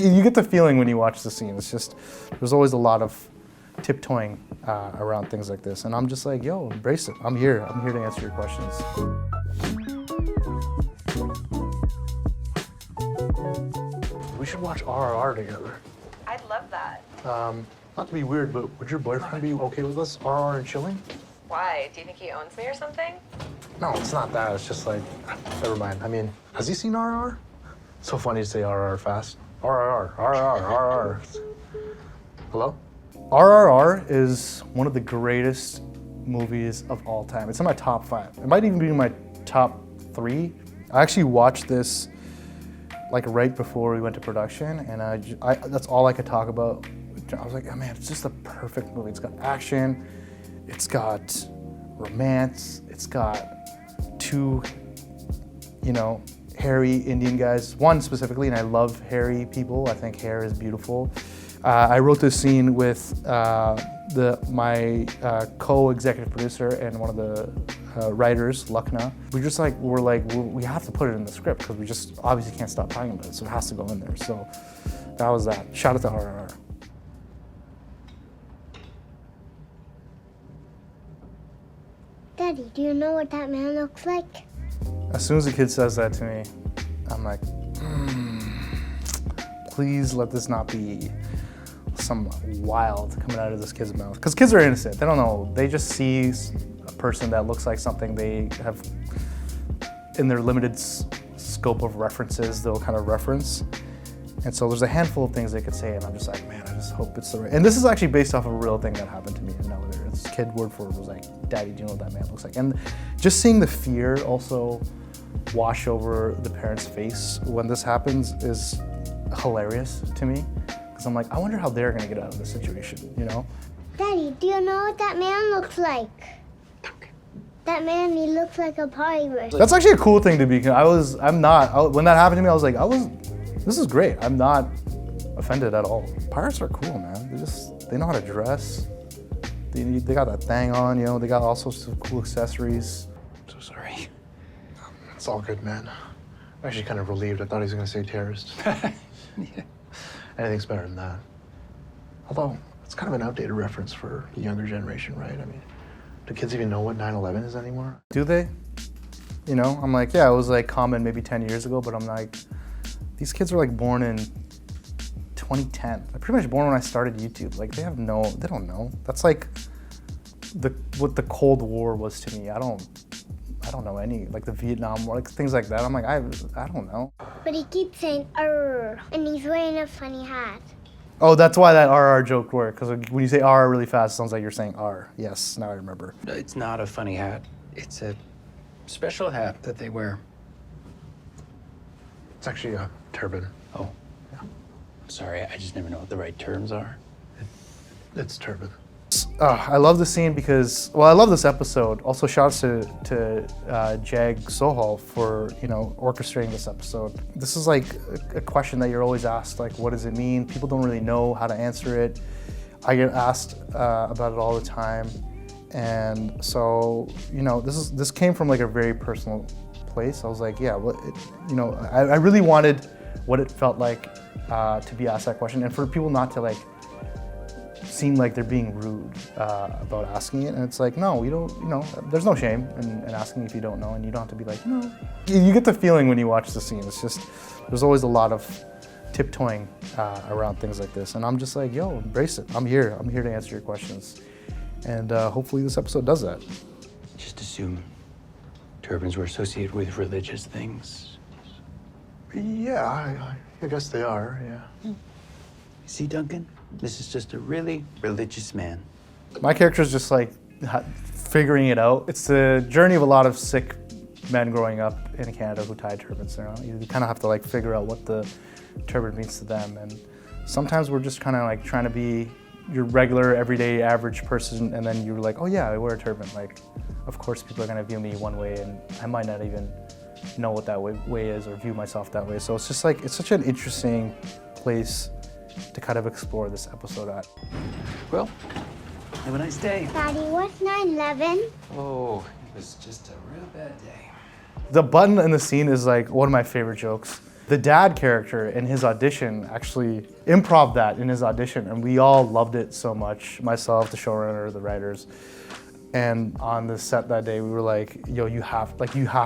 You get the feeling when you watch the scene. It's just, there's always a lot of tiptoeing around things like this. And I'm just like, yo, embrace it. I'm here to answer your questions. We should watch RRR together. I'd love that. Not to be weird, but would your boyfriend be okay with us RRR and chilling? Why? Do you think he owns me or something? No, it's not that. It's just like, never mind. I mean, has he seen RRR? So funny to say RRR fast. RRR, RRR, RRR. Hello? RRR is one of the greatest movies of all time. It's in my top 5. It might even be in my top 3. I actually watched this like right before we went to production, and that's all I could talk about. I was like, oh man, it's just a perfect movie. It's got action, it's got romance, it's got 2, hairy Indian guys. One specifically, and I love hairy people. I think hair is beautiful. I wrote this scene with my co-executive producer and one of the writers, Luckna. We have to put it in the script because we just obviously can't stop talking about it, so it has to go in there. So that was that. Shout out to RRR. Daddy, do you know what that man looks like? As soon as the kid says that to me, I'm like, please let this not be some wild coming out of this kid's mouth. Because kids are innocent, they don't know. They just see a person that looks like something they have in their limited scope of references, they'll kind of reference. And so there's a handful of things they could say, and I'm just like, man, I just hope it's the right. And this is actually based off of a real thing that happened to me in an elevator. This kid, word for word, was like, Daddy, do you know what that man looks like? And just seeing the fear also wash over the parent's face when this happens is hilarious to me. Because I'm like, I wonder how they're gonna get out of this situation, Daddy, do you know what that man looks like? That man, he looks like a pirate. That's actually a cool thing to be. When that happened to me, I was like, this is great. I'm not offended at all. Pirates are cool, man. They know how to dress. They got that thing on, they got all sorts of cool accessories. So sorry. It's all good, man. I'm actually kind of relieved. I thought he was gonna say terrorist. Yeah. Anything's better than that. Although, it's kind of an outdated reference for the younger generation, right? I mean, do kids even know what 9/11 is anymore? Do they? I'm like, yeah, it was like common maybe 10 years ago, but I'm like, these kids were like born in 2010. They're pretty much born when I started YouTube. Like they don't know. That's like what the Cold War was to me. I don't know any, like the Vietnam War, like things like that. I'm like, I don't know. But he keeps saying, and he's wearing a funny hat. Oh, that's why that RR joke worked, because when you say RR really fast, it sounds like you're saying R. Yes, now I remember. It's not a funny hat. It's a special hat that they wear. It's actually a turban. Oh. Yeah. Sorry, I just never know what the right terms are. It's turban. I love the scene because, I love this episode. Also, shouts to Jag Sohal for, orchestrating this episode. This is like a question that you're always asked, like, what does it mean? People don't really know how to answer it. I get asked about it all the time. And so, this came from like a very personal place. I was like, yeah, I really wanted what it felt like to be asked that question, and for people not to like seem like they're being rude about asking it. And it's like, no, we don't, there's no shame in asking if you don't know, and you don't have to be like, no. You get the feeling when you watch the scene. It's just, there's always a lot of tiptoeing around things like this. And I'm just like, yo, embrace it. I'm here to answer your questions. And hopefully this episode does that. Just assume turbans were associated with religious things. Yeah, I guess they are, yeah. See, Duncan? This is just a really religious man. My character's just like figuring it out. It's the journey of a lot of sick men growing up in Canada who tie turbans. You kind of have to like figure out what the turban means to them. And sometimes we're just kind of like trying to be your regular, everyday, average person, and then you're like, oh yeah, I wear a turban. Like, of course people are gonna view me one way, and I might not even know what that way is or view myself that way. So it's just like, it's such an interesting place to kind of explore this episode at. Well, have a nice day. Daddy, what's 9/11? Oh, it was just a real bad day. The button in the scene is like one of my favorite jokes. The dad character in his audition actually improv that in his audition, and we all loved it so much. Myself, the showrunner, the writers. And on the set that day, we were like, yo, you have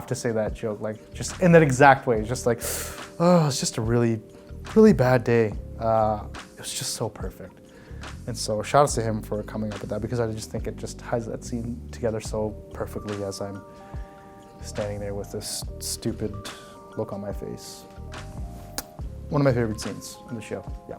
to say that joke, like just in that exact way. Just like, oh, it's just a really, really bad day. It was just so perfect. And so shout out to him for coming up with that, because I just think it just ties that scene together so perfectly as I'm standing there with this stupid look on my face. One of my favorite scenes in the show, yeah.